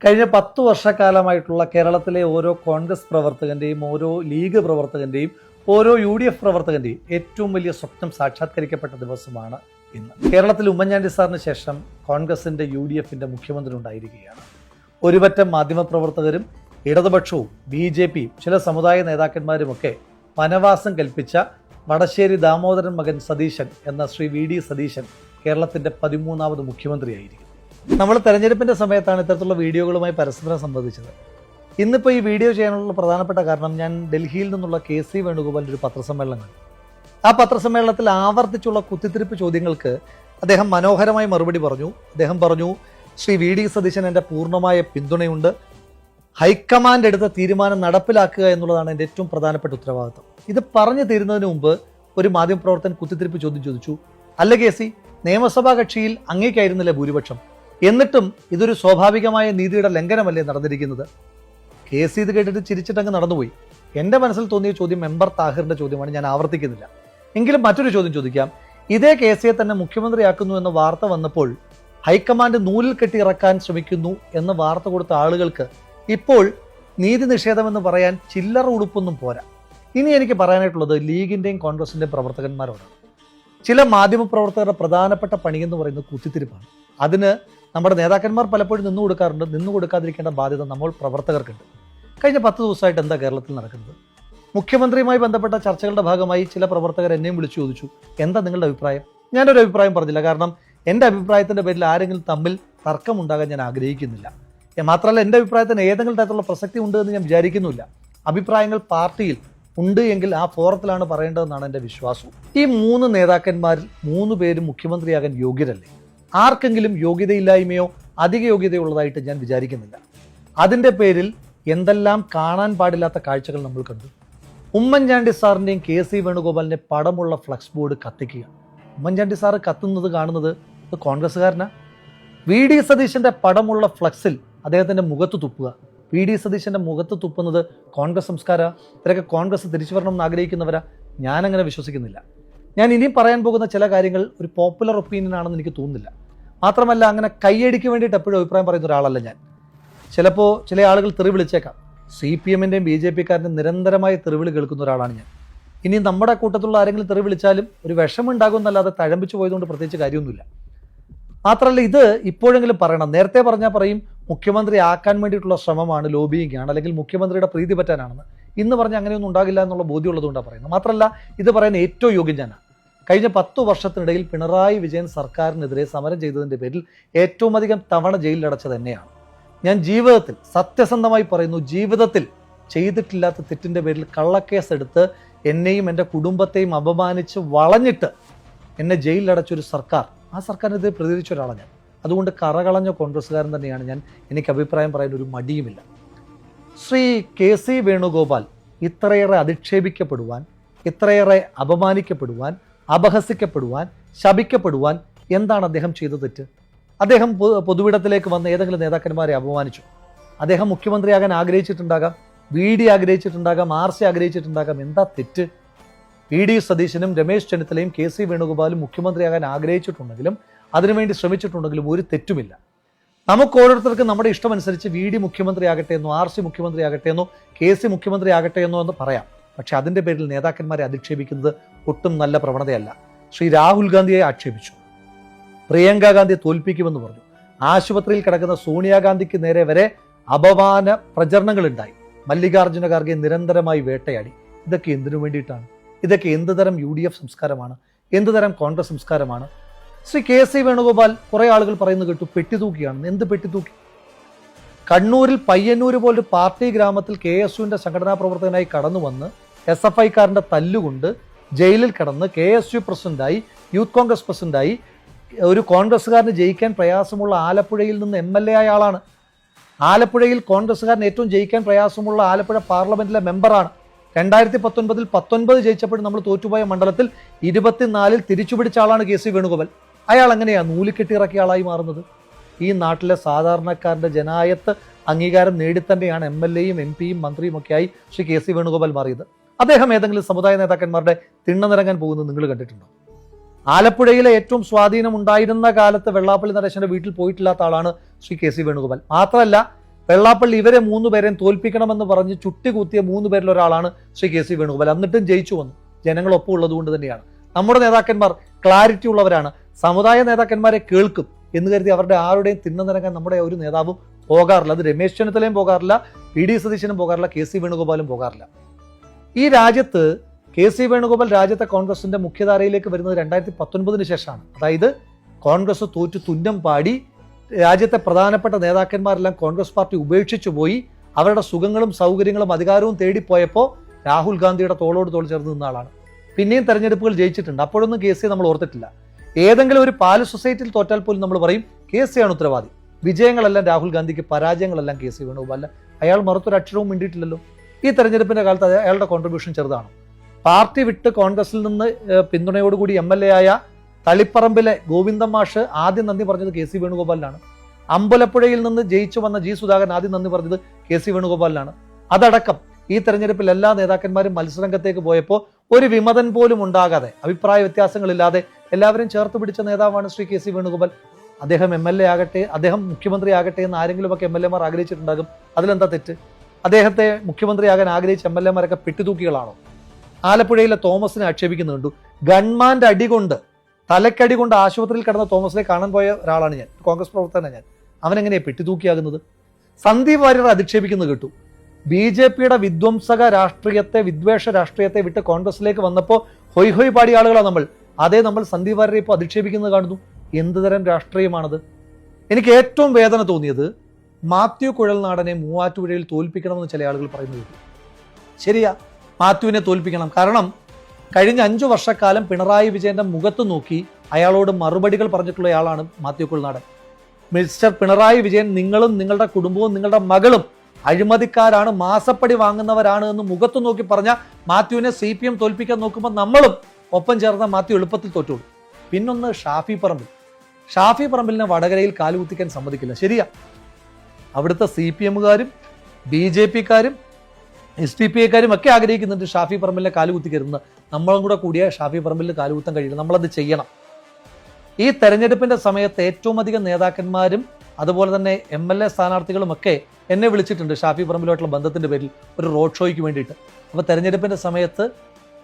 കഴിഞ്ഞ 10 വർഷക്കാലമായിട്ടുള്ള കേരളത്തിലെ ഓരോ കോൺഗ്രസ് പ്രവർത്തകന്റെയും ഓരോ ലീഗ് പ്രവർത്തകന്റെയും ഓരോ UDF പ്രവർത്തകന്റെയും ഏറ്റവും വലിയ സ്വപ്നം സാക്ഷാത്കരിക്കപ്പെട്ട ദിവസമാണ് ഇന്ന്. കേരളത്തിൽ ഉമ്മൻചാണ്ടി സാറിന് ശേഷം കോൺഗ്രസിന്റെ UDFന്റെ മുഖ്യമന്ത്രി ഉണ്ടായിരിക്കുകയാണ്. ഒരുപറ്റം മാധ്യമപ്രവർത്തകരും ഇടതുപക്ഷവും BJPയും ചില സമുദായ നേതാക്കന്മാരുമൊക്കെ വനവാസം കൽപ്പിച്ച വടശ്ശേരി ദാമോദരൻ മകൻ സതീശൻ എന്ന ശ്രീ VD സതീശൻ കേരളത്തിന്റെ 13ാമത് മുഖ്യമന്ത്രിയായിരിക്കും. നമ്മൾ തെരഞ്ഞെടുപ്പിന്റെ സമയത്താണ് ഇത്തരത്തിലുള്ള വീഡിയോകളുമായി പരസ്പരം സംബന്ധിച്ചത്. ഇന്നിപ്പോൾ ഈ വീഡിയോ ചെയ്യാനുള്ള പ്രധാനപ്പെട്ട കാരണം, ഞാൻ ഡൽഹിയിൽ നിന്നുള്ള KC വേണുഗോപാലിന്റെ ഒരു പത്രസമ്മേളനം കണ്ടു. ആ പത്രസമ്മേളനത്തിൽ ആവർത്തിച്ചുള്ള കുത്തിത്തിരിപ്പ് ചോദ്യങ്ങൾക്ക് അദ്ദേഹം മനോഹരമായി മറുപടി പറഞ്ഞു. അദ്ദേഹം പറഞ്ഞു, ശ്രീ VD സതീശൻ എൻ്റെ പൂർണ്ണമായ പിന്തുണയുണ്ട്, ഹൈക്കമാൻഡ് എടുത്ത തീരുമാനം നടപ്പിലാക്കുക എന്നുള്ളതാണ് എൻ്റെ ഏറ്റവും പ്രധാനപ്പെട്ട ഉത്തരവാദിത്വം. ഇത് പറഞ്ഞു തീരുന്നതിന് മുമ്പ് ഒരു മാധ്യമപ്രവർത്തകൻ കുത്തിത്തിരിപ്പ് ചോദ്യം ചോദിച്ചു, അല്ല KC, നിയമസഭാ കക്ഷിയിൽ അങ്ങേക്കായിരുന്നില്ല ഭൂരിപക്ഷം, എന്നിട്ടും ഇതൊരു സ്വാഭാവികമായ നീതിയുടെ ലംഘനമല്ലേ നടന്നിരിക്കുന്നത്? KC ഇത് കേട്ടിട്ട് ചിരിച്ചിട്ടങ്ങ് നടന്നുപോയി. എൻ്റെ മനസ്സിൽ തോന്നിയ ചോദ്യം മെമ്പർ താഹിറിന്റെ ചോദ്യമാണ്, ഞാൻ ആവർത്തിക്കുന്നില്ല. എങ്കിലും മറ്റൊരു ചോദ്യം ചോദിക്കാം. ഇതേ KCയെ തന്നെ മുഖ്യമന്ത്രിയാക്കുന്നു എന്ന വാർത്ത വന്നപ്പോൾ ഹൈക്കമാൻഡ് നൂലിൽ കെട്ടി ഇറക്കാൻ ശ്രമിക്കുന്നു എന്ന വാർത്ത കൊടുത്ത ആളുകൾക്ക് ഇപ്പോൾ നീതി നിഷേധമെന്ന് പറയാൻ ചില്ലറ ഉടുപ്പൊന്നും പോരാ. ഇനി എനിക്ക് പറയാനായിട്ടുള്ളത് ലീഗിന്റെയും കോൺഗ്രസിന്റെയും പ്രവർത്തകന്മാരോടാണ്. ചില മാധ്യമപ്രവർത്തകരുടെ പ്രധാനപ്പെട്ട പണിയെന്ന് പറയുന്നത് കുത്തിത്തിരിപ്പാണ്. അതിന് നമ്മുടെ നേതാക്കന്മാർ പലപ്പോഴും നിന്നു കൊടുക്കാറുണ്ട്. നിന്നു കൊടുക്കാതിരിക്കേണ്ട ബാധ്യത നമ്മൾ പ്രവർത്തകർക്കുണ്ട്. കഴിഞ്ഞ 10 ദിവസമായിട്ട് എന്താ കേരളത്തിൽ നടക്കുന്നത്? മുഖ്യമന്ത്രിയുമായി ബന്ധപ്പെട്ട ചർച്ചകളുടെ ഭാഗമായി ചില പ്രവർത്തകർ എന്നെയും വിളിച്ചു ചോദിച്ചു, എന്താ നിങ്ങളുടെ അഭിപ്രായം? ഞാനൊരു അഭിപ്രായം പറഞ്ഞില്ല. കാരണം എൻ്റെ അഭിപ്രായത്തിൻ്റെ പേരിൽ ആരെങ്കിലും തമ്മിൽ തർക്കമുണ്ടാകാൻ ഞാൻ ആഗ്രഹിക്കുന്നില്ല. മാത്രമല്ല, എൻ്റെ അഭിപ്രായത്തിന് ഏതെങ്കിലും തരത്തിലുള്ള പ്രസക്തി ഉണ്ട് എന്ന് ഞാൻ വിചാരിക്കുന്നില്ല. അഭിപ്രായങ്ങൾ പാർട്ടിയിൽ ഉണ്ട് എങ്കിൽ ആ ഫോറത്തിലാണ് പറയേണ്ടതെന്നാണ് എൻ്റെ വിശ്വാസവും. ഈ 3 നേതാക്കന്മാരിൽ 3 പേരും മുഖ്യമന്ത്രിയാകാൻ യോഗ്യരല്ലേ? ആർക്കെങ്കിലും യോഗ്യതയില്ലായ്മയോ അധിക യോഗ്യതയുള്ളതായിട്ട് ഞാൻ വിചാരിക്കുന്നില്ല. അതിൻ്റെ പേരിൽ എന്തെല്ലാം കാണാൻ പാടില്ലാത്ത കാഴ്ചകൾ നമ്മൾ കണ്ടു. ഉമ്മൻചാണ്ടി സാറിൻ്റെയും KC വേണുഗോപാലിൻ്റെ പടമുള്ള ഫ്ലക്സ് ബോർഡ് കത്തിക്കുക. ഉമ്മൻചാണ്ടി സാറ് കത്തുന്നത് കാണുന്നത് ഇത് കോൺഗ്രസ്സുകാരനാ? VD സതീശൻ്റെ പടമുള്ള ഫ്ലക്സിൽ അദ്ദേഹത്തിൻ്റെ മുഖത്ത് തുപ്പുക. VD സതീശൻ്റെ മുഖത്ത് തുപ്പുന്നത് കോൺഗ്രസ് സംസ്കാര? ഇവരൊക്കെ കോൺഗ്രസ് തിരിച്ചു വരണം എന്ന് ആഗ്രഹിക്കുന്നവരാ? ഞാനങ്ങനെ വിശ്വസിക്കുന്നില്ല. ഞാൻ ഇനിയും പറയാൻ പോകുന്ന ചില കാര്യങ്ങൾ ഒരു പോപ്പുലർ ഒപ്പീനിയൻ ആണെന്ന് എനിക്ക് തോന്നുന്നില്ല. മാത്രമല്ല, അങ്ങനെ കയ്യടിക്ക് വേണ്ടിയിട്ട് എപ്പോഴും അഭിപ്രായം പറയുന്ന ഒരാളല്ല ഞാൻ. ചിലപ്പോൾ ചില ആളുകൾ തെറി വിളിച്ചേക്കാം. CPMൻ്റെയും BJPക്കാരൻ്റെയും നിരന്തരമായി തെറിവിളി കേൾക്കുന്ന ഒരാളാണ് ഞാൻ. ഇനി നമ്മുടെ കൂട്ടത്തിലുള്ള ആരെങ്കിലും തെറി വിളിച്ചാലും ഒരു വിഷമുണ്ടാകുമെന്നല്ലാതെ തഴമ്പിച്ചു പോയതുകൊണ്ട് പ്രത്യേകിച്ച് കാര്യമൊന്നുമില്ല. മാത്രമല്ല, ഇത് ഇപ്പോഴെങ്കിലും പറയണം. നേരത്തെ പറഞ്ഞാൽ പറയും മുഖ്യമന്ത്രി ആക്കാൻ വേണ്ടിയിട്ടുള്ള ശ്രമമാണ്, ലോബിയിങ് ആണ്, അല്ലെങ്കിൽ മുഖ്യമന്ത്രിയുടെ പ്രീതി പറ്റാനാണെന്ന്. ഇന്ന് പറഞ്ഞാൽ അങ്ങനെയൊന്നും ഉണ്ടാകില്ല എന്നുള്ള ബോധ്യമുള്ളതുകൊണ്ടാണ് പറയുന്നത്. മാത്രമല്ല, ഇത് പറയുന്ന ഏറ്റവും യോഗ്യം ഞാനാണ്. കഴിഞ്ഞ 10 വർഷത്തിനിടയിൽ പിണറായി വിജയൻ സർക്കാരിനെതിരെ സമരം ചെയ്തതിൻ്റെ പേരിൽ ഏറ്റവും അധികം തവണ ജയിലിലടച്ചത് തന്നെയാണ്. ഞാൻ ജീവിതത്തിൽ, സത്യസന്ധമായി പറയുന്നു, ജീവിതത്തിൽ ചെയ്തിട്ടില്ലാത്ത തെറ്റിൻ്റെ പേരിൽ കള്ളക്കേസ് എടുത്ത് എന്നെയും എൻ്റെ കുടുംബത്തെയും അപമാനിച്ച് വളഞ്ഞിട്ട് എന്നെ ജയിലിലടച്ചൊരു സർക്കാർ, ആ സർക്കാരിനെതിരെ പ്രതികരിച്ച ഒരാളാണ് ഞാൻ. അതുകൊണ്ട് കറകളഞ്ഞ കോൺഗ്രസ്സുകാരൻ തന്നെയാണ് ഞാൻ. എനിക്ക് അഭിപ്രായം പറയാൻ ഒരു മടിയുമില്ല. ശ്രീ KC വേണുഗോപാൽ ഇത്രയേറെ അധിക്ഷേപിക്കപ്പെടുവാൻ, ഇത്രയേറെ അപമാനിക്കപ്പെടുവാൻ, അപഹസിക്കപ്പെടുവാൻ, ശപിക്കപ്പെടുവാൻ എന്താണ് അദ്ദേഹം ചെയ്ത തെറ്റ്? അദ്ദേഹം പൊതുവിടത്തിലേക്ക് വന്ന ഏതെങ്കിലും നേതാക്കന്മാരെ അപമാനിച്ചു? അദ്ദേഹം മുഖ്യമന്ത്രിയാകാൻ ആഗ്രഹിച്ചിട്ടുണ്ടാകാം, VD ആഗ്രഹിച്ചിട്ടുണ്ടാകാം, RC ആഗ്രഹിച്ചിട്ടുണ്ടാകാം. എന്താ തെറ്റ്? VD സതീശനും രമേശ് ചെന്നിത്തലയും KC വേണുഗോപാലും മുഖ്യമന്ത്രിയാകാൻ ആഗ്രഹിച്ചിട്ടുണ്ടെങ്കിലും അതിനുവേണ്ടി ശ്രമിച്ചിട്ടുണ്ടെങ്കിലും ഒരു തെറ്റുമില്ല. നമുക്ക് ഓരോരുത്തർക്കും നമ്മുടെ ഇഷ്ടമനുസരിച്ച് VD മുഖ്യമന്ത്രിയാകട്ടെ എന്നോ, RC മുഖ്യമന്ത്രിയാകട്ടെ എന്നോ, KC മുഖ്യമന്ത്രിയാകട്ടെ എന്നോ എന്ന് പറയാം. പക്ഷെ അതിൻ്റെ പേരിൽ നേതാക്കന്മാരെ അധിക്ഷേപിക്കുന്നത് ഒട്ടും നല്ല പ്രവണതയല്ല. ശ്രീ രാഹുൽ ഗാന്ധിയെ ആക്ഷേപിച്ചു, പ്രിയങ്ക ഗാന്ധിയെ തോൽപ്പിക്കുമെന്ന് പറഞ്ഞു, ആശുപത്രിയിൽ കിടക്കുന്ന സോണിയാഗാന്ധിക്ക് നേരെ വരെ അപമാന പ്രചരണങ്ങളുണ്ടായി, മല്ലികാർജ്ജുന ഖാർഗെ നിരന്തരമായി വേട്ടയാടി. ഇതൊക്കെ എന്തിനു വേണ്ടിയിട്ടാണ്? ഇതൊക്കെ എന്ത് തരം UDF സംസ്കാരമാണ്? എന്ത് തരം കോൺഗ്രസ് സംസ്കാരമാണ്? ശ്രീ KC വേണുഗോപാൽ കുറേ ആളുകൾ പറയുന്നത് കേട്ടു പെട്ടിതൂക്കിയാണെന്ന്. എന്ത് പെട്ടിതൂക്കി? കണ്ണൂരിൽ പയ്യന്നൂർ പോലൊരു പാർട്ടി ഗ്രാമത്തിൽ KSUവിൻ്റെ സംഘടനാ പ്രവർത്തകനായി കടന്നു വന്ന് SFIക്കാരൻ്റെ തല്ലുകൊണ്ട് ജയിലിൽ കിടന്ന് KSU പ്രസിഡന്റായി, യൂത്ത് കോൺഗ്രസ് പ്രസിഡന്റായി, ഒരു കോൺഗ്രസ്സുകാരന് ജയിക്കാൻ പ്രയാസമുള്ള ആലപ്പുഴയിൽ നിന്ന് MLA ആയ ആളാണ്. ആലപ്പുഴയിൽ കോൺഗ്രസ്സുകാരന് ഏറ്റവും ജയിക്കാൻ പ്രയാസമുള്ള ആലപ്പുഴ പാർലമെന്റിലെ മെമ്പറാണ്. 2019 19 ജയിച്ചപ്പോഴും നമ്മൾ തോറ്റുപോയ മണ്ഡലത്തിൽ 24 തിരിച്ചു പിടിച്ച ആളാണ് KC വേണുഗോപാൽ. അയാൾ എങ്ങനെയാണ് നൂലിക്കെട്ടി ഇറക്കിയ ആളായി മാറുന്നത്? ഈ നാട്ടിലെ സാധാരണക്കാരൻ്റെ ജനായത്ത് അംഗീകാരം നേടിത്തന്നെയാണ് MLAയും MP യും മന്ത്രിയും ഒക്കെയായി ശ്രീ KC വേണുഗോപാൽ മാറിയത്. അദ്ദേഹം ഏതെങ്കിലും സമുദായ നേതാക്കന്മാരുടെ തിണ്ണനിറങ്ങാൻ പോകുന്നത് നിങ്ങൾ കണ്ടിട്ടുണ്ടോ? ആലപ്പുഴയിലെ ഏറ്റവും സ്വാധീനം ഉണ്ടായിരുന്ന കാലത്ത് വെള്ളാപ്പള്ളി നടേശന്റെ വീട്ടിൽ പോയിട്ടില്ലാത്ത ആളാണ് ശ്രീ KC വേണുഗോപാൽ. മാത്രമല്ല, വെള്ളാപ്പള്ളി ഇവരെ 3 പേരെയും തോൽപ്പിക്കണമെന്ന് പറഞ്ഞ് ചുട്ടികൂത്തിയ 3 പേരിൽ ഒരാളാണ് ശ്രീ കെ സി വേണുഗോപാൽ. എന്നിട്ടും ജയിച്ചു വന്നു. ജനങ്ങളൊപ്പം ഉള്ളത് കൊണ്ട് തന്നെയാണ്. നമ്മുടെ നേതാക്കന്മാർ ക്ലാരിറ്റി ഉള്ളവരാണ്. സമുദായ നേതാക്കന്മാരെ കേൾക്കും എന്ന് കരുതി അവരുടെ ആരുടെയും തിണ്ണനിറങ്ങാൻ നമ്മുടെ ഒരു നേതാവും പോകാറില്ല. അത് രമേശ് ചെന്നിത്തലയും പോകാറില്ല, PD സതീശനും പോകാറില്ല, കെ സി വേണുഗോപാലും പോകാറില്ല. ഈ രാജ്യത്ത് കെ സി വേണുഗോപാൽ രാജ്യത്തെ കോൺഗ്രസിന്റെ മുഖ്യധാരയിലേക്ക് വരുന്നത് 2019 ശേഷമാണ്. അതായത് കോൺഗ്രസ് തോറ്റു തുന്നം പാടി രാജ്യത്തെ പ്രധാനപ്പെട്ട നേതാക്കന്മാരെല്ലാം കോൺഗ്രസ് പാർട്ടി ഉപേക്ഷിച്ചു പോയി അവരുടെ സുഖങ്ങളും സൗകര്യങ്ങളും അധികാരവും തേടിപ്പോയപ്പോൾ രാഹുൽ ഗാന്ധിയുടെ തോളോട് തോൾ ചേർന്ന് നിന്ന ആളാണ്. പിന്നെയും തെരഞ്ഞെടുപ്പുകൾ ജയിച്ചിട്ടുണ്ട്. അപ്പോഴൊന്നും കെ സി നമ്മൾ ഓർത്തിട്ടില്ല. ഏതെങ്കിലും ഒരു പാല് സൊസൈറ്റിയിൽ തോറ്റാൽ പോലും നമ്മൾ പറയും കെ സി ആണ് ഉത്തരവാദി. വിജയങ്ങളെല്ലാം രാഹുൽ ഗാന്ധിക്ക്, പരാജയങ്ങളെല്ലാം കെ സി വേണുഗോപാൽ. അയാൾ മറുത്തൊരു അക്ഷരവും മിണ്ടിയിട്ടില്ലല്ലോ. ഈ തെരഞ്ഞെടുപ്പിന്റെ കാലത്ത് അയാളുടെ കോൺട്രിബ്യൂഷൻ ചെറുതാണ്. പാർട്ടി വിട്ട് കോൺഗ്രസിൽ നിന്ന് പിന്തുണയോടുകൂടി MLA ആയ തളിപ്പറമ്പിലെ ഗോവിന്ദൻ മാഷ് ആദ്യം നന്ദി പറഞ്ഞത് കെ സി വേണുഗോപാലിനാണ്. അമ്പലപ്പുഴയിൽ നിന്ന് ജയിച്ചു വന്ന G സുധാകരൻ ആദ്യം നന്ദി പറഞ്ഞത് കെ സി വേണുഗോപാലിനാണ്. അതടക്കം ഈ തെരഞ്ഞെടുപ്പിൽ എല്ലാ നേതാക്കന്മാരും മത്സരരംഗത്തേക്ക് പോയപ്പോൾ ഒരു വിമതൻ പോലും ഉണ്ടാകാതെ, അഭിപ്രായ വ്യത്യാസങ്ങളില്ലാതെ എല്ലാവരും ചേർത്ത് പിടിച്ച നേതാവാണ് ശ്രീ കെ സി വേണുഗോപാൽ. അദ്ദേഹം MLA ആകട്ടെ, അദ്ദേഹം മുഖ്യമന്ത്രി ആകട്ടെ എന്ന് ആരെങ്കിലുമൊക്കെ MLA മാർ ആഗ്രഹിച്ചിട്ടുണ്ടാകും. അതിലെന്താ തെറ്റ്? അദ്ദേഹത്തെ മുഖ്യമന്ത്രിയാകാൻ ആഗ്രഹിച്ച MLA മാരൊക്കെ പെട്ടിതൂക്കികളാണോ? ആലപ്പുഴയിലെ തോമസിനെ ആക്ഷേപിക്കുന്നുണ്ട്. ഗൺമാന്റെ അടി കൊണ്ട്, തലക്കടി കൊണ്ട് ആശുപത്രിയിൽ കിടന്ന തോമസിനെ കാണാൻ പോയ ഒരാളാണ് ഞാൻ, കോൺഗ്രസ് പ്രവർത്തകനാണ് ഞാൻ. അവനെങ്ങനെയാണ് പെട്ടിതൂക്കിയാകുന്നത്? സന്ദീപ് വാര്യർ അധിക്ഷേപിക്കുന്നത് കേട്ടു. BJPയുടെ വിധ്വംസക രാഷ്ട്രീയത്തെ, വിദ്വേഷ രാഷ്ട്രീയത്തെ വിട്ട് കോൺഗ്രസിലേക്ക് വന്നപ്പോൾ ഹൊയ് ഹൊയ് പാടിയ ആളുകളാണ് നമ്മൾ. അതേ നമ്മൾ സന്ദീപ് വാര്യരെ ഇപ്പോൾ അധിക്ഷേപിക്കുന്നത് കാണുന്നു. എന്തുതരം രാഷ്ട്രീയമാണത്? എനിക്ക് ഏറ്റവും വേദന തോന്നിയത് മാത്യു കുഴൽനാടനെ മൂവാറ്റുപുഴയിൽ തോൽപ്പിക്കണമെന്ന് ചില ആളുകൾ പറയുന്നത്. ശരിയാ, മാത്യുവിനെ തോൽപ്പിക്കണം. കാരണം കഴിഞ്ഞ 5 വർഷക്കാലം പിണറായി വിജയന്റെ മുഖത്ത് നോക്കി അയാളോട് മറുപടികൾ പറഞ്ഞിട്ടുള്ള ആളാണ് മാത്യു കുഴൽനാടൻ. മിസ്റ്റർ പിണറായി വിജയൻ, നിങ്ങളും നിങ്ങളുടെ കുടുംബവും നിങ്ങളുടെ മകളും അഴിമതിക്കാരാണ്, മാസപ്പടി വാങ്ങുന്നവരാണ് എന്ന് മുഖത്ത് നോക്കി പറഞ്ഞ മാത്യുവിനെ CPM തോൽപ്പിക്കാൻ നോക്കുമ്പോൾ നമ്മളും ഒപ്പം ചേർന്ന മാത്യു എളുപ്പത്തിൽ തോറ്റുള്ളൂ. പിന്നൊന്ന് ഷാഫി പറമ്പിലിനെ വടകരയിൽ കാലുകുത്തിക്കാൻ സമ്മതിക്കില്ല. ശരിയാ, അവിടുത്തെ CPMകാരും BJPക്കാരും SDPIക്കാരും ഒക്കെ ആഗ്രഹിക്കുന്നുണ്ട് ഷാഫി പറമ്പിലിനെ കാലുകുത്തിക്കരുന്ന്. നമ്മളും കൂടെ കൂടിയ ഷാഫി പറമ്പിലിന് കാലുകുത്താൻ കഴിയില്ല. നമ്മളത് ചെയ്യണം. ഈ തെരഞ്ഞെടുപ്പിന്റെ സമയത്ത് ഏറ്റവും അധികം നേതാക്കന്മാരും അതുപോലെ തന്നെ MLA സ്ഥാനാർത്ഥികളും ഒക്കെ എന്നെ വിളിച്ചിട്ടുണ്ട് ഷാഫി പറമ്പിലുമായിട്ടുള്ള ബന്ധത്തിന്റെ പേരിൽ ഒരു റോഡ് ഷോയ്ക്ക് വേണ്ടിയിട്ട്. അപ്പോൾ തെരഞ്ഞെടുപ്പിന്റെ സമയത്ത്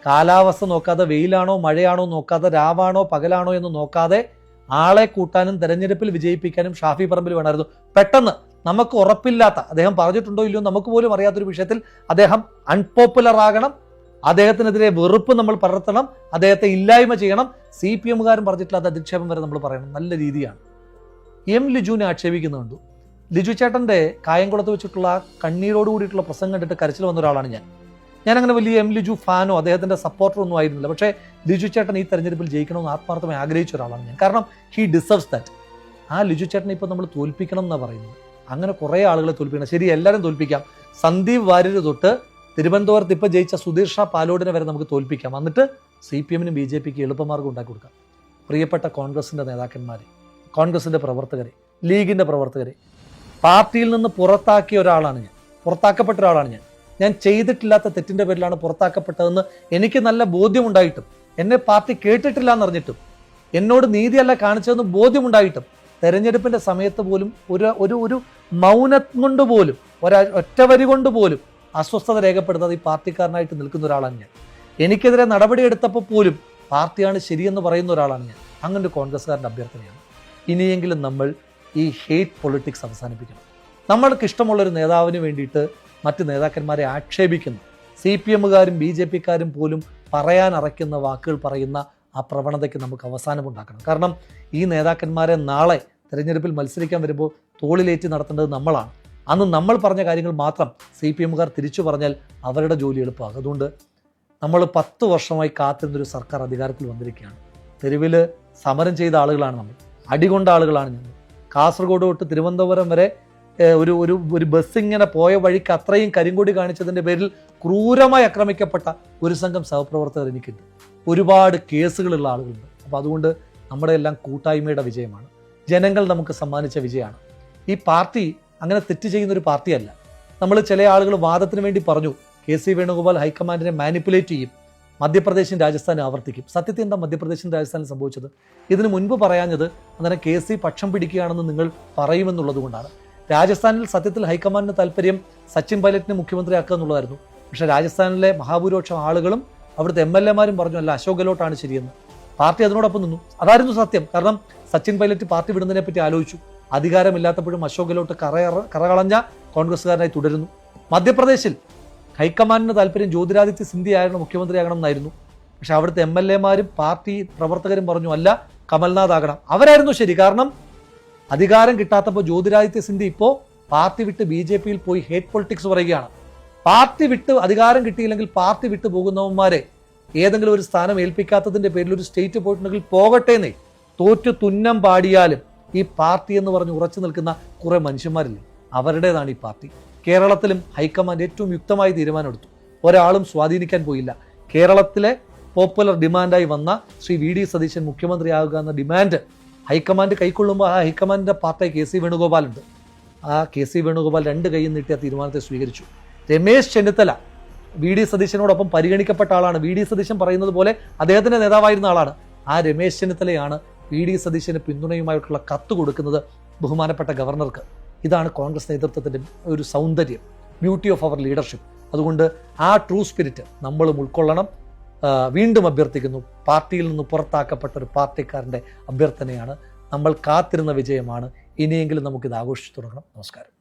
കാലാവസ്ഥ നോക്കാതെ, വെയിലാണോ മഴയാണോ നോക്കാതെ, രാവാണോ പകലാണോ എന്ന് നോക്കാതെ ആളെ കൂട്ടാനും തെരഞ്ഞെടുപ്പിൽ വിജയിപ്പിക്കാനും ഷാഫി പറമ്പിൽ വേണമായിരുന്നു. പെട്ടെന്ന് നമുക്ക് ഉറപ്പില്ലാത്ത, അദ്ദേഹം പറഞ്ഞിട്ടുണ്ടോ ഇല്ലയോ നമുക്ക് പോലും അറിയാത്തൊരു വിഷയത്തിൽ അദ്ദേഹം അൺപോപ്പുലർ ആകണം, അദ്ദേഹത്തിനെതിരെ വെറുപ്പ് നമ്മൾ പടർത്തണം, അദ്ദേഹത്തെ ഇല്ലായ്മ ചെയ്യണം. CPMകാരും പറഞ്ഞിട്ടില്ലാത്ത അധിക്ഷേപം വരെ നമ്മൾ പറയണം. നല്ല രീതിയാണ്. ലിജുവിനെ ആക്ഷേപിക്കുന്നുണ്ട്. ലിജു ചേട്ടൻ്റെ കായംകുളത്ത് വെച്ചിട്ടുള്ള കണ്ണീരോട് കൂടിയിട്ടുള്ള പ്രസംഗം കണ്ടിട്ട് കരച്ചിൽ വന്ന ഒരാളാണ് ഞാനങ്ങനെ വലിയ ലിജു ഫാനോ അദ്ദേഹത്തിൻ്റെ സപ്പോർട്ടറോ ഒന്നും ആയിരുന്നില്ല. പക്ഷേ ലിജു ചേട്ടൻ ഈ തെരഞ്ഞെടുപ്പിൽ ജയിക്കണമെന്ന് ആത്മാർത്ഥമായി ആഗ്രഹിച്ച ഒരാളാണ് ഞാൻ. കാരണം ഹി ഡിസേർവ്സ് ദാറ്റ്. ആ ലിജു ചേട്ടനെ ഇപ്പോൾ നമ്മൾ തോൽപ്പിക്കണം എന്നാണ് പറയുന്നത്. അങ്ങനെ കുറേ ആളുകളെ തോൽപ്പിക്കണം. ശരി, എല്ലാവരും തോൽപ്പിക്കാം. സന്ദീപ് വാര്യർ തൊട്ട് തിരുവനന്തപുരത്ത് ഇപ്പോൾ ജയിച്ച സുധീർ ഷാ പാലോടിനെ വരെ നമുക്ക് തോൽപ്പിക്കാം. എന്നിട്ട് CPMനും BJPക്ക് എളുപ്പമാർഗ്ഗം ഉണ്ടാക്കി കൊടുക്കാം. പ്രിയപ്പെട്ട കോൺഗ്രസിൻ്റെ നേതാക്കന്മാരെ, കോൺഗ്രസിൻ്റെ പ്രവർത്തകരെ, ലീഗിൻ്റെ പ്രവർത്തകരെ, പാർട്ടിയിൽ നിന്ന് പുറത്താക്കിയ ഒരാളാണ് ഞാൻ, പുറത്താക്കപ്പെട്ട ഒരാളാണ് ഞാൻ ചെയ്തിട്ടില്ലാത്ത തെറ്റിൻ്റെ പേരിലാണ് പുറത്താക്കപ്പെട്ടതെന്ന് എനിക്ക് നല്ല ബോധ്യമുണ്ടായിട്ടും, എന്നെ പാർട്ടി കേട്ടിട്ടില്ല എന്നറിഞ്ഞിട്ടും, എന്നോട് നീതിയല്ല കാണിച്ചതെന്ന് ബോധ്യമുണ്ടായിട്ടും, തെരഞ്ഞെടുപ്പിൻ്റെ സമയത്ത് പോലും ഒരു മൗനം കൊണ്ട് പോലും, ഒറ്റ വരി കൊണ്ട് പോലും അസ്വസ്ഥത രേഖപ്പെടുത്താതെ ഈ പാർട്ടിക്കാരനായിട്ട് നിൽക്കുന്ന ഒരാളാണ് ഞാൻ. എനിക്കെതിരെ നടപടിയെടുത്തപ്പോൾ പോലും പാർട്ടിയാണ് ശരിയെന്ന് പറയുന്ന ഒരാളാണ് ഞാൻ. അങ്ങനെ ഒരു കോൺഗ്രസ്സുകാരൻ്റെ അഭ്യർത്ഥനയാണ്. ഇനിയെങ്കിലും നമ്മൾ ഈ ഹെയ്റ്റ് പൊളിറ്റിക്സ് അവസാനിപ്പിക്കണം. നമ്മൾക്ക് ഇഷ്ടമുള്ളൊരു നേതാവിന് വേണ്ടിയിട്ട് മറ്റ് നേതാക്കന്മാരെ ആക്ഷേപിക്കുന്ന CPMകാരും BJPക്കാരും പോലും പറയാനറയ്ക്കുന്ന വാക്കുകൾ പറയുന്ന ആ പ്രവണതയ്ക്ക് നമുക്ക് അവസാനമുണ്ടാക്കണം. കാരണം ഈ നേതാക്കന്മാരെ നാളെ തെരഞ്ഞെടുപ്പിൽ മത്സരിക്കാൻ വരുമ്പോൾ തോളിലേറ്റി നടത്തേണ്ടത് നമ്മളാണ്. അന്ന് നമ്മൾ പറഞ്ഞ കാര്യങ്ങൾ മാത്രം CPMകാർ തിരിച്ചു പറഞ്ഞാൽ അവരുടെ ജോലി എളുപ്പമാകും. അതുകൊണ്ട് നമ്മൾ 10 വർഷമായി കാത്തിരുന്നൊരു സർക്കാർ അധികാരത്തിൽ വന്നിരിക്കുകയാണ്. തെരുവിൽ സമരം ചെയ്ത ആളുകളാണ് നമ്മൾ, അടികൊണ്ട ആളുകളാണ് ഞങ്ങൾ. കാസർഗോഡ് തൊട്ട് തിരുവനന്തപുരം വരെ ഒരു ബസ് ഇങ്ങനെ പോയ വഴിക്ക് അത്രയും കരിങ്കൊടി കാണിച്ചതിൻ്റെ പേരിൽ ക്രൂരമായി ആക്രമിക്കപ്പെട്ട ഒരു സംഘം സഹപ്രവർത്തകർ എനിക്കുണ്ട്. ഒരുപാട് കേസുകളുള്ള ആളുകളുണ്ട്. അപ്പോൾ അതുകൊണ്ട് നമ്മുടെ എല്ലാം കൂട്ടായ്മയുടെ വിജയമാണ്, ജനങ്ങൾ നമുക്ക് സമ്മാനിച്ച വിജയമാണ്. ഈ പാർട്ടി അങ്ങനെ തെറ്റ് ചെയ്യുന്നൊരു പാർട്ടിയല്ല. നമ്മൾ ചില ആളുകൾ വാദത്തിന് വേണ്ടി പറഞ്ഞു കെ സി വേണുഗോപാൽ ഹൈക്കമാൻഡിനെ മാനിപ്പുലേറ്റ് ചെയ്യും, മധ്യപ്രദേശും രാജസ്ഥാനും ആവർത്തിക്കും. സത്യത്തിൽ എന്താ മധ്യപ്രദേശും രാജസ്ഥാനും സംഭവിച്ചത്? ഇതിനു മുൻപ് പറയാഞ്ഞത് അങ്ങനെ കെ സി പക്ഷം പിടിക്കുകയാണെന്ന് നിങ്ങൾ പറയുമെന്നുള്ളത് കൊണ്ടാണ്. രാജസ്ഥാനിൽ സത്യത്തിൽ ഹൈക്കമാൻഡിന് താല്പര്യം സച്ചിൻ പൈലറ്റിനെ മുഖ്യമന്ത്രിയാക്കുക എന്നുള്ളതായിരുന്നു. പക്ഷേ രാജസ്ഥാനിലെ മഹാഭൂരിപക്ഷം ആളുകളും അവിടുത്തെ MLA-മാരും പറഞ്ഞു അല്ല, അശോക് ഗെഹ്ലോട്ടാണ് ശരിയെന്ന്. പാർട്ടി അതിനോടൊപ്പം നിന്നു. അതായിരുന്നു സത്യം. കാരണം സച്ചിൻ പൈലറ്റ് പാർട്ടി വിടുന്നതിനെ പറ്റി ആലോചിച്ചു. അധികാരമില്ലാത്തപ്പോഴും അശോക് ഗെഹ്ലോട്ട് കറകളഞ്ഞ കോൺഗ്രസ്സുകാരനായി തുടരുന്നു. മധ്യപ്രദേശിൽ ഹൈക്കമാൻഡിന് താല്പര്യം ജ്യോതിരാദിത്യ സിന്ധ്യ ആയിരുന്നു മുഖ്യമന്ത്രിയാകണം എന്നായിരുന്നു. പക്ഷെ അവിടുത്തെ MLA-മാരും പാർട്ടി പ്രവർത്തകരും പറഞ്ഞു അല്ല, കമൽനാഥ് ആകണം. അവരായിരുന്നു ശരി. കാരണം അധികാരം കിട്ടാത്തപ്പോൾ ജ്യോതിരാദിത്യ സിന്ധ്യ ഇപ്പോൾ പാർട്ടി വിട്ട് BJP-യിൽ പോയി ഹേറ്റ് പൊളിറ്റിക്സ് പറയുകയാണ്. പാർട്ടി വിട്ട് അധികാരം കിട്ടിയില്ലെങ്കിൽ പാർട്ടി വിട്ട് പോകുന്നവന്മാരെ ഏതെങ്കിലും ഒരു സ്ഥാനം ഏൽപ്പിക്കാത്തതിന്റെ പേരിൽ ഒരു സ്റ്റേറ്റ് പോയിട്ടുണ്ടെങ്കിൽ പോകട്ടേന്നേ, തോറ്റു തുന്നം പാടിയാലും ഈ പാർട്ടി എന്ന് പറഞ്ഞ് ഉറച്ചു നിൽക്കുന്ന കുറെ മനുഷ്യന്മാരില്ലേ, അവരുടേതാണ് ഈ പാർട്ടി. കേരളത്തിലും ഹൈക്കമാൻഡ് ഏറ്റവും യുക്തമായ തീരുമാനമെടുത്തു. ഒരാളും സ്വാധീനിക്കാൻ പോയില്ല. കേരളത്തിലെ പോപ്പുലർ ഡിമാൻഡായി വന്ന ശ്രീ VD സതീശൻ മുഖ്യമന്ത്രിയാകുക എന്ന ഡിമാൻഡ് ഹൈക്കമാൻഡ് കൈക്കൊള്ളുമ്പോൾ ആ ഹൈക്കമാൻഡിന്റെ പാർട്ടി KC വേണുഗോപാൽ ഉണ്ട്. ആ KC വേണുഗോപാൽ രണ്ട് കൈയും നീട്ടിയ തീരുമാനത്തെ സ്വീകരിച്ചു. രമേശ് ചെന്നിത്തല VD സതീശനോടൊപ്പം പരിഗണിക്കപ്പെട്ട ആളാണ്. VD സതീശൻ പറയുന്നത് പോലെ അദ്ദേഹത്തിന്റെ നേതാവായിരുന്ന ആളാണ്. ആ രമേശ് ചെന്നിത്തലയാണ് VD സതീശന് പിന്തുണയുമായിട്ടുള്ള കത്ത് കൊടുക്കുന്നത് ബഹുമാനപ്പെട്ട ഗവർണർക്ക്. ഇതാണ് കോൺഗ്രസ് നേതൃത്വത്തിന്റെ ഒരു സൗന്ദര്യം, ബ്യൂട്ടി ഓഫ് അവർ ലീഡർഷിപ്പ്. അതുകൊണ്ട് ആ ട്രൂ സ്പിരിറ്റ് നമ്മളും ഉൾക്കൊള്ളണം. വീണ്ടും അഭ്യർത്ഥിക്കുന്നു, പാർട്ടിയിൽ നിന്ന് പുറത്താക്കപ്പെട്ട ഒരു പാർട്ടിക്കാരൻ്റെ അഭ്യർത്ഥനയാണ്. നമ്മൾ കാത്തിരുന്ന വിജയമാണ്. ഇനിയെങ്കിലും നമുക്കിത് ആഘോഷിച്ചു തുടങ്ങണം. നമസ്കാരം.